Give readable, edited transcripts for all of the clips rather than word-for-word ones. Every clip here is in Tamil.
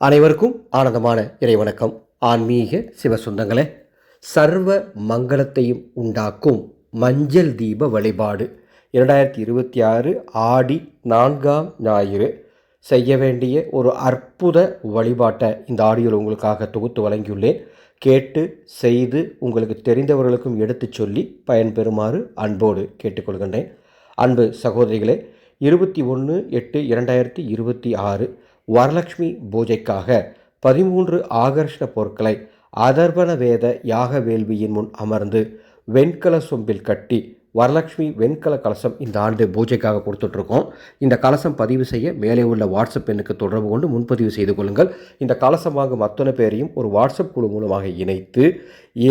அனைவருக்கும் ஆனந்தமான இறைவணக்கம். ஆன்மீக சிவசுந்தங்களே, சர்வ மங்களத்தையும் உண்டாக்கும் மஞ்சள் தீப வழிபாடு 2026 ஆடி 4ஆம் ஞாயிறு செய்ய வேண்டிய ஒரு அற்புத வழிபாட்டை இந்த ஆடியோவில் உங்களுக்காக தொகுத்து வழங்கியுள்ளேன். கேட்டு செய்து உங்களுக்கு தெரிந்தவர்களுக்கும் எடுத்து சொல்லி பயன்பெறுமாறு அன்போடு கேட்டுக்கொள்கின்றேன். அன்பு சகோதரிகளே, 21/8/2026 வரலட்சுமி பூஜைக்காக 13 ஆகர்ஷண பொருட்களை அதர்வன வேத யாக வேள்வியின் முன் அமர்ந்து வெண்கல சொம்பில் கட்டி வரலட்சுமி வெண்கல கலசம் இந்த ஆண்டு பூஜைக்காக கொடுத்துட்ருக்கோம். இந்த கலசம் பதிவு செய்ய மேலே உள்ள வாட்ஸ்அப் எண்ணுக்கு தொடர்பு கொண்டு முன்பதிவு செய்து கொள்ளுங்கள். இந்த கலசம் வாங்கும் அத்தனை பேரையும் ஒரு வாட்ஸ்அப் குழு மூலமாக இணைத்து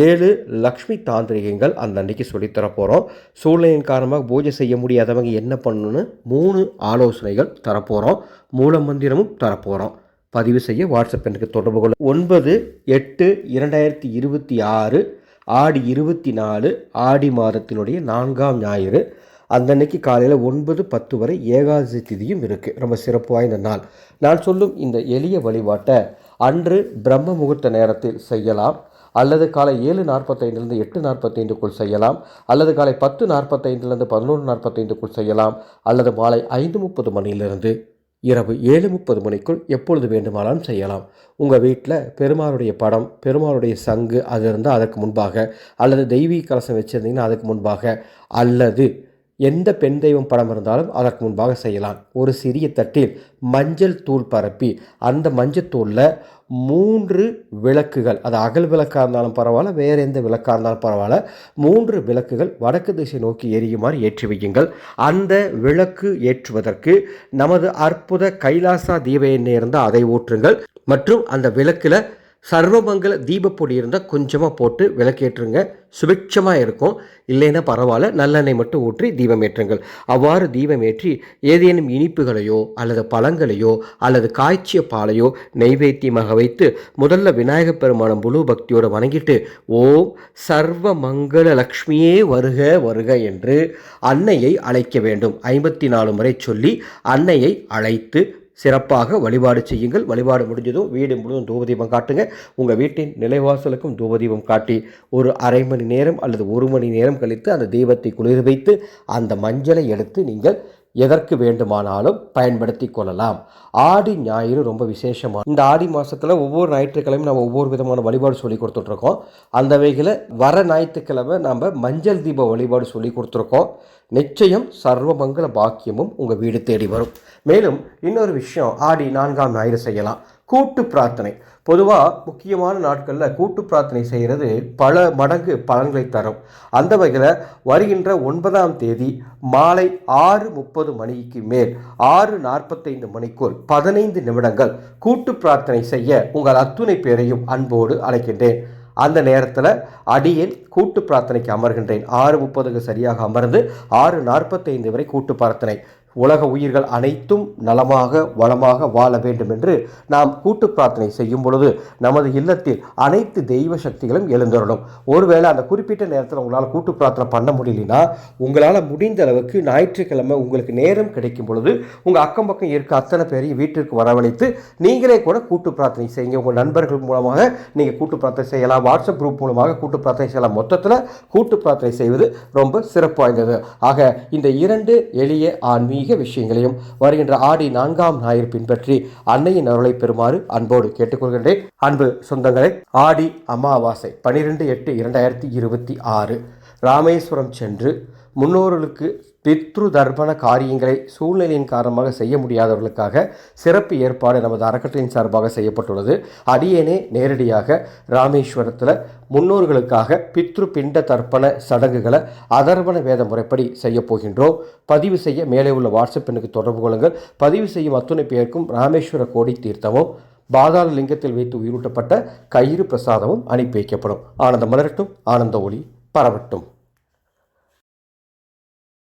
7 லக்ஷ்மி தாந்திரிகங்கள் அந்த அன்னைக்கு சொல்லித்தரப்போகிறோம். சூழ்நிலையின் காரணமாக பூஜை செய்ய முடியாதவங்க என்ன பண்ணணும்னு 3 ஆலோசனைகள் தரப்போகிறோம். மூல மந்திரமும் தரப்போகிறோம். பதிவு செய்ய வாட்ஸ்அப் எண்ணுக்கு தொடர்பு கொள்ள 9/8/2026 ஆடி 24 ஆடி மாதத்தினுடைய 4ஆம் ஞாயிறு. அந்த அன்னைக்கு காலையில் 9-10 வரை ஏகாதசி திதியும் இருக்குது. ரொம்ப சிறப்பு வாய்ந்த நாள். நான் சொல்லும் இந்த எளிய வழிபாட்டை அன்று பிரம்ம முகூர்த்த நேரத்தில் செய்யலாம், அல்லது காலை 7:45 8:45 செய்யலாம், அல்லது காலை 10:45 11:45 செய்யலாம், அல்லது மாலை 5:30 மணியிலிருந்து இரவு 7:30 மணிக்குள் எப்பொழுது வேண்டுமானாலும் செய்யலாம். உங்கள் வீட்டில் பெருமாளுடைய படம், பெருமாளுடைய சங்கு அது இருந்தால் அதற்கு முன்பாக, அல்லது தெய்வீக கலசம் வச்சுருந்தீங்கன்னா அதுக்கு முன்பாக, அல்லது எந்த பெண் தெய்வம் படம் இருந்தாலும் அதற்கு முன்பாக செய்யலாம். ஒரு சிறிய தட்டில் மஞ்சள் தூள் பரப்பி அந்த மஞ்சள் தூளில் 3 விளக்குகள், அது அகல் விளக்காக இருந்தாலும் பரவாயில்ல, வேறு எந்த விளக்காக இருந்தாலும் பரவாயில்ல, 3 விளக்குகள் வடக்கு திசை நோக்கி எரியுமாறு ஏற்றி வையுங்கள். அந்த விளக்கு ஏற்றுவதற்கு நமது அற்புத கைலாசா தீப எண்ணெய் இருந்தால் அதை ஊற்றுங்கள். மற்றும் அந்த விளக்கில் சர்வமங்கல தீபப்பொடி இருந்தால் கொஞ்சமாக போட்டு விளக்கேற்றுங்க. சுபிட்சமாக இருக்கும். இல்லைன்னா பரவாயில்ல, நல்லெண்ணெய் மட்டும் ஊற்றி தீபம் ஏற்றுங்கள். அவ்வாறு தீபம் ஏற்றி ஏதேனும் இனிப்புகளையோ அல்லது பழங்களையோ அல்லது காய்ச்சிய பாலையோ நெய்வேத்தியமாக வைத்து முதல்ல விநாயகப் பெருமான முழு பக்தியோடு வணங்கிட்டு ஓம் சர்வ மங்கள லக்ஷ்மியே வருக வருக என்று அன்னையை அழைக்க வேண்டும். 54 முறை சொல்லி அன்னையை அழைத்து சிறப்பாக வழிபாடு செய்யுங்கள். வழிபாடு முடிஞ்சதும் வீடு முழுவதும் தூபதீபம் காட்டுங்க. உங்கள் வீட்டின் நிலைவாசலுக்கும் தூபதீபம் காட்டி ஒரு அரை மணி நேரம் அல்லது 1 மணி நேரம் கழித்து அந்த தீபத்தை குளிர் வைத்து அந்த மஞ்சளை எடுத்து நீங்கள் எதற்கு வேண்டுமானாலும் பயன்படுத்தி கொள்ளலாம். ஆடி ஞாயிறு ரொம்ப விசேஷமாக இந்த ஆடி மாதத்தில் ஒவ்வொரு ஞாயிற்றுக்கிழமையும் நம்ம ஒவ்வொரு விதமான வழிபாடு சொல்லி கொடுத்துட்ருக்கோம். அந்த வகையில் வர ஞாயிற்றுக்கிழமை நம்ம மஞ்சள் தீப வழிபாடு சொல்லி கொடுத்துருக்கோம். நிச்சயம் சர்வமங்கல பாக்கியமும் உங்கள் வீடு தேடி வரும். மேலும் இன்னொரு விஷயம், ஆடி 4ஆம் ஞாயிறு செய்யலாம் கூட்டு பிரார்த்தனை. பொதுவாக முக்கியமான நாட்களில் கூட்டு பிரார்த்தனை செய்கிறது பல மடங்கு பலன்களை தரும். அந்த வகையில் வருகின்ற 9ஆம் தேதி மாலை 6:30 மணிக்கு மேல் 6:45 மணிக்குள் 15 நிமிடங்கள் கூட்டு பிரார்த்தனை செய்ய உங்கள் அத்துணை பேரையும் அன்போடு அழைக்கின்றேன். அந்த நேரத்தில் அடியேன் கூட்டு பிரார்த்தனைக்கு அமர்கின்றேன். 6:30க்கு சரியாக அமர்ந்து 6:45 வரை கூட்டு பிரார்த்தனை. உலக உயிர்கள் அனைத்தும் நலமாக வளமாக வாழ வேண்டும் என்று நாம் கூட்டு பிரார்த்தனை செய்யும் பொழுது நமது இல்லத்தில் அனைத்து தெய்வ சக்திகளும் எழுந்துள்ளோம். ஒருவேளை அந்த குறிப்பிட்ட நேரத்தில் உங்களால் கூட்டு பிரார்த்தனை பண்ண முடியலனா உங்களால் முடிந்த அளவுக்கு ஞாயிற்றுக்கிழமை உங்களுக்கு நேரம் கிடைக்கும் பொழுது உங்கள் அக்கம் பக்கம் இருக்க அத்தனை பேரையும் வீட்டிற்கு வரவழைத்து நீங்களே கூட கூட்டு பிரார்த்தனை செய்யுங்க. உங்கள் நண்பர்கள் மூலமாக நீங்கள் கூட்டு பிரார்த்தனை செய்யலாம், வாட்ஸ்அப் குரூப் மூலமாக கூட்டு பிரார்த்தனை செய்யலாம். மொத்தத்தில் கூட்டு பிரார்த்தனை செய்வது ரொம்ப சிறப்பு வாய்ந்தது. ஆக இந்த 2 எளிய ஆன்மீக விஷயங்களையும் வருகின்ற ஆடி 4ஆம் ஞாயிறு பின்பற்றி அன்னையின் அருளை பெறுமாறு அன்போடு கேட்டுக்கொள்கின்றேன். அன்பு சொந்தங்களே, ஆடி அமாவாசை 12/8/2026 ராமேஸ்வரம் சென்று முன்னோர்களுக்கு பித்ரு தர்ப்பண காரியங்களை சூழ்நிலையின் காரணமாக செய்ய முடியாதவர்களுக்காக சிறப்பு ஏற்பாடு நமது அறக்கட்டளையின் சார்பாக செய்யப்பட்டுள்ளது. அடியேனே நேரடியாக ராமேஸ்வரத்தில் முன்னோர்களுக்காக பித்ரு பிண்ட தர்ப்பண சடங்குகளை அதர்வன வேத முறைப்படி செய்ய போகின்றோம். பதிவு செய்ய மேலே உள்ள வாட்ஸ்அப் எண்ணுக்கு தொடர்பு கொள்ளுங்கள். பதிவு செய்யும் அத்துணை பேருக்கும் ராமேஸ்வர கோடி தீர்த்தமும் பாதாள லிங்கத்தில் வைத்து உயிரூட்டப்பட்ட கயிறு பிரசாதமும் அனுப்பி வைக்கப்படும். ஆனந்த மலரட்டும், ஆனந்த ஒளி பரவட்டும்.